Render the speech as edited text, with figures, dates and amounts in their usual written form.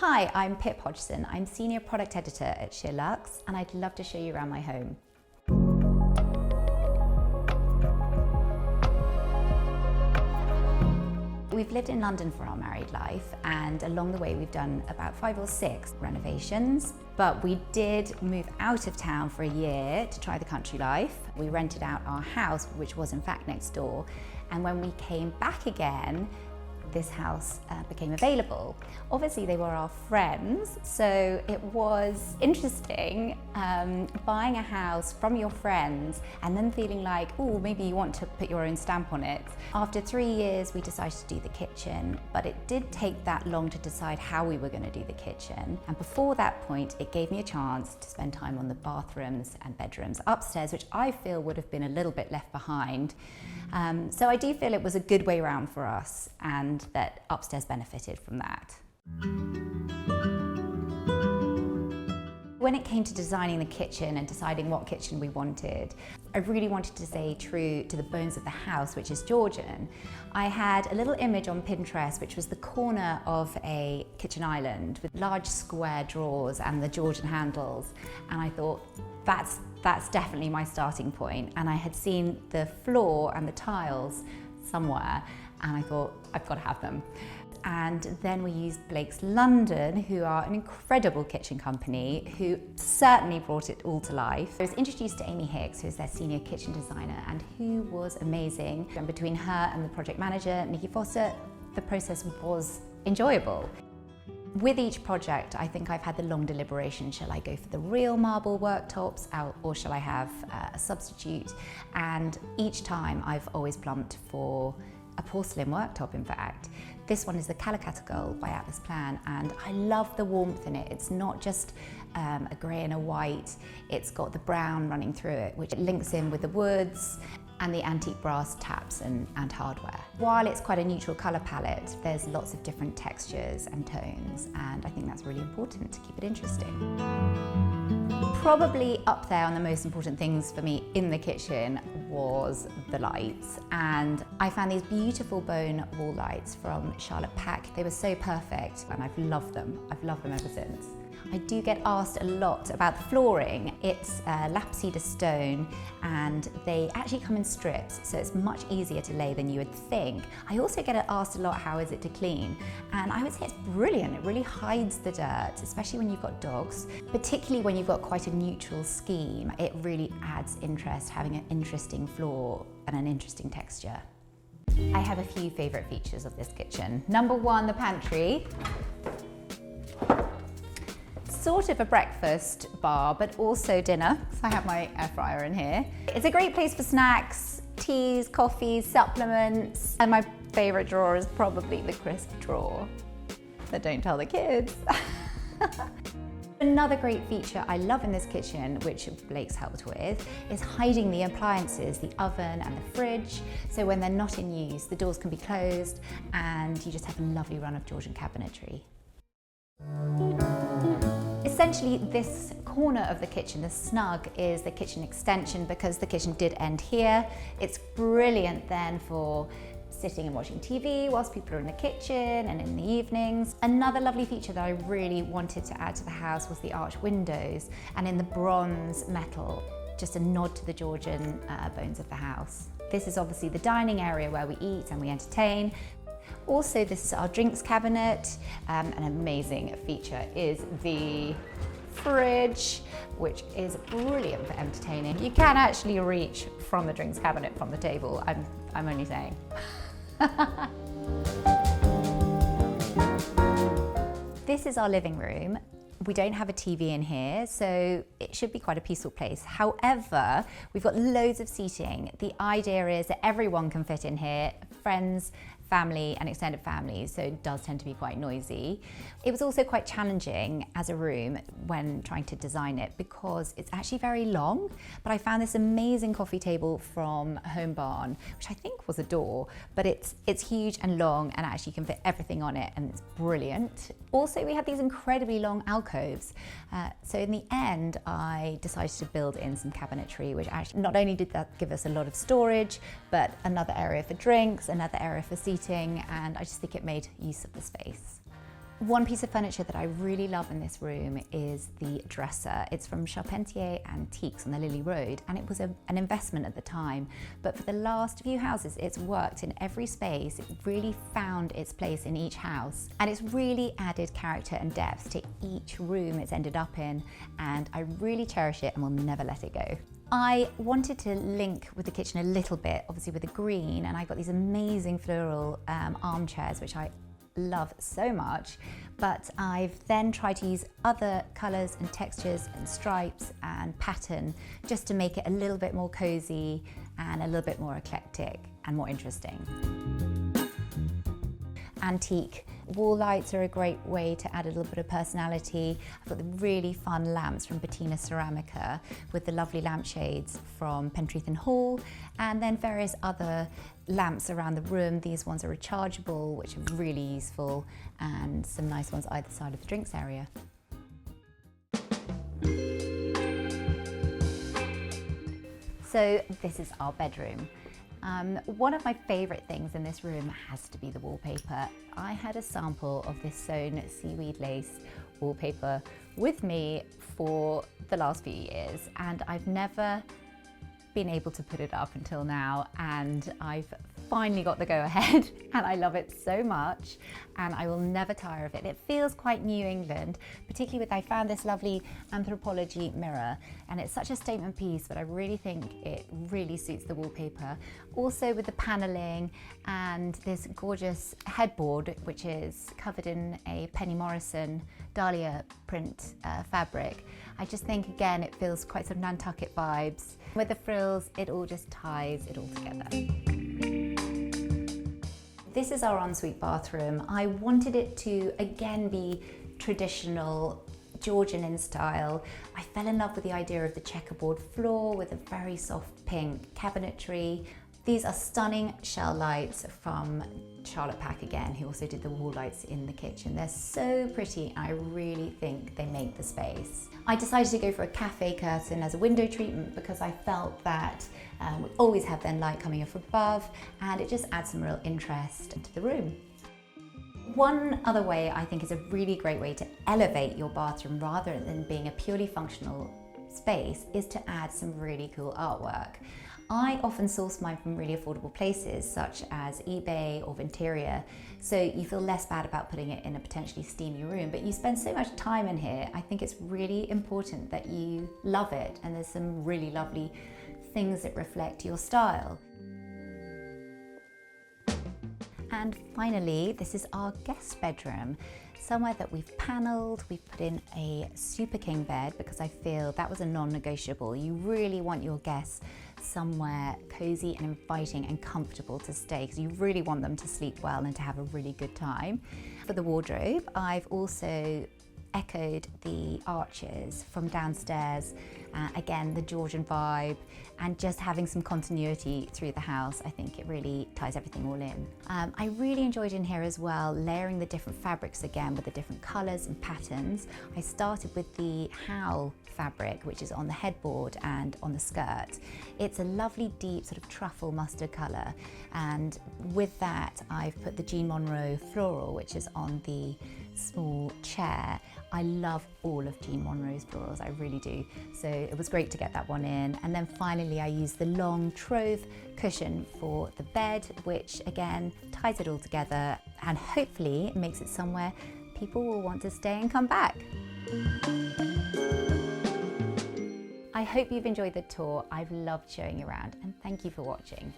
Hi, I'm Pip Hodgson. I'm Senior Product Editor at SheerLuxe, and I'd love to show you around my home. We've lived in London for our married life, and along the way we've done about 5 or 6 renovations, but we did move out of town for a year to try the country life. We rented out our house, which was in fact next door, and when we came back again, this house became available. Obviously they were our friends, so it was interesting buying a house from your friends and then feeling like, oh, maybe you want to put your own stamp on it. After 3 years we decided to do the kitchen, but it did take that long to decide how we were going to do the kitchen. And before that point it gave me a chance to spend time on the bathrooms and bedrooms upstairs, which I feel would have been a little bit left behind. So I do feel it was a good way round for us, and that upstairs benefited from that. When it came to designing the kitchen and deciding what kitchen we wanted, I really wanted to stay true to the bones of the house, which is Georgian. I had a little image on Pinterest, which was the corner of a kitchen island with large square drawers and the Georgian handles, and I thought, that's definitely my starting point. And I had seen the floor and the tiles somewhere, and I thought, I've got to have them. And then we used Blake's London, who are an incredible kitchen company, who certainly brought it all to life. I was introduced to Amy Hicks, who is their senior kitchen designer, and who was amazing. And between her and the project manager, Nikki Foster, the process was enjoyable. With each project, I think I've had the long deliberation. Shall I go for the real marble worktops, or shall I have a substitute? And each time I've always plumped for a porcelain worktop, in fact. This one is the Calicato by Atlas Plan, and I love the warmth in it. It's not just a grey and a white, it's got the brown running through it, which links in with the woods and the antique brass taps and hardware. While it's quite a neutral colour palette, there's lots of different textures and tones, and I think that's really important to keep it interesting. Probably up there on the most important things for me in the kitchen was the lights, and I found these beautiful bone wall lights from Charlotte Pack. They were so perfect, and I've loved them. I've loved them ever since. I do get asked a lot about the flooring. It's lap cedar stone, and they actually come in strips, so it's much easier to lay than you would think. I also get asked a lot, how is it to clean? And I would say it's brilliant. It really hides the dirt, especially when you've got dogs, particularly when you've got quite a neutral scheme. It really adds interest, having an interesting floor and an interesting texture. I have a few favourite features of this kitchen. Number 1, the pantry. Sort of a breakfast bar, but also dinner. So I have my air fryer in here. It's a great place for snacks, teas, coffees, supplements. And my favorite drawer is probably the crisp drawer. But don't tell the kids. Another great feature I love in this kitchen, which Blake's helped with, is hiding the appliances, the oven and the fridge. So when they're not in use, the doors can be closed and you just have a lovely run of Georgian cabinetry. Essentially, this corner of the kitchen, the snug, is the kitchen extension because the kitchen did end here. It's brilliant then for sitting and watching TV whilst people are in the kitchen and in the evenings. Another lovely feature that I really wanted to add to the house was the arch windows, and in the bronze metal, just a nod to the Georgian bones of the house. This is obviously the dining area where we eat and we entertain. Also, this is our drinks cabinet. An amazing feature is the fridge, which is brilliant for entertaining. You can actually reach from the drinks cabinet from the table. I'm only saying. This is our living room. We don't have a TV in here, so it should be quite a peaceful place. However, we've got loads of seating. The idea is that everyone can fit in here, friends, family and extended family, so it does tend to be quite noisy. It was also quite challenging as a room when trying to design it because it's actually very long, but I found this amazing coffee table from Home Barn, which I think was a door, but it's huge and long and actually can fit everything on it, and it's brilliant. Also, we had these incredibly long alcoves. So in the end, I decided to build in some cabinetry, which actually not only did that give us a lot of storage, but another area for drinks, another area for seating, and I just think it made use of the space. One piece of furniture that I really love in this room is the dresser. It's from Charpentier Antiques on the Lily Road, and it was an investment at the time, but for the last few houses it's worked in every space. It really found its place in each house, and it's really added character and depth to each room it's ended up in, and I really cherish it and will never let it go. I wanted to link with the kitchen a little bit, obviously with the green, and I got these amazing floral armchairs, which I love so much, but I've then tried to use other colours and textures and stripes and pattern just to make it a little bit more cosy and a little bit more eclectic and more interesting. Antique wall lights are a great way to add a little bit of personality. I've got the really fun lamps from Bettina Ceramica with the lovely lampshades from Pantry Hall, and then various other lamps around the room. These ones are rechargeable, which are really useful, and some nice ones either side of the drinks area. So this is our bedroom. One of my favourite things in this room has to be the wallpaper. I had a sample of this sewn seaweed lace wallpaper with me for the last few years, and I've never been able to put it up until now, and I've finally got the go ahead and I love it so much and I will never tire of it. It feels quite New England, particularly with, I found this lovely Anthropology mirror, and it's such a statement piece, but I really think it really suits the wallpaper. Also with the paneling and this gorgeous headboard, which is covered in a Penny Morrison Dahlia print fabric. I just think, again, it feels quite sort of Nantucket vibes. With the frills, it all just ties it all together. This is our ensuite bathroom. I wanted it to, again, be traditional, Georgian in style. I fell in love with the idea of the checkerboard floor with a very soft pink cabinetry. These are stunning shell lights from Charlotte Pack again, who also did the wall lights in the kitchen. They're so pretty, and I really think they make the space. I decided to go for a cafe curtain as a window treatment because I felt that we always have then light coming off above, and it just adds some real interest to the room. One other way I think is a really great way to elevate your bathroom rather than being a purely functional space is to add some really cool artwork. I often source mine from really affordable places such as eBay or Vinteria, so you feel less bad about putting it in a potentially steamy room, but you spend so much time in here. I think it's really important that you love it, and there's some really lovely things that reflect your style. And finally, this is our guest bedroom. Somewhere that we've panelled, we've put in a super king bed because I feel that was a non-negotiable. You really want your guests somewhere cozy and inviting and comfortable to stay, because you really want them to sleep well and to have a really good time. For the wardrobe, I've also echoed the arches from downstairs, again the Georgian vibe, and just having some continuity through the house. I think it really ties everything all in. I really enjoyed in here as well layering the different fabrics again with the different colours and patterns. I started with the Howl fabric, which is on the headboard and on the skirt. It's a lovely deep sort of truffle mustard colour, and with that I've put the Jean Monroe floral, which is on the small chair. I love all of Jean Monroe's florals, I really do. So it was great to get that one in. And then finally I used the long trove cushion for the bed, which again ties it all together and hopefully makes it somewhere people will want to stay and come back. I hope you've enjoyed the tour. I've loved showing you around, and thank you for watching.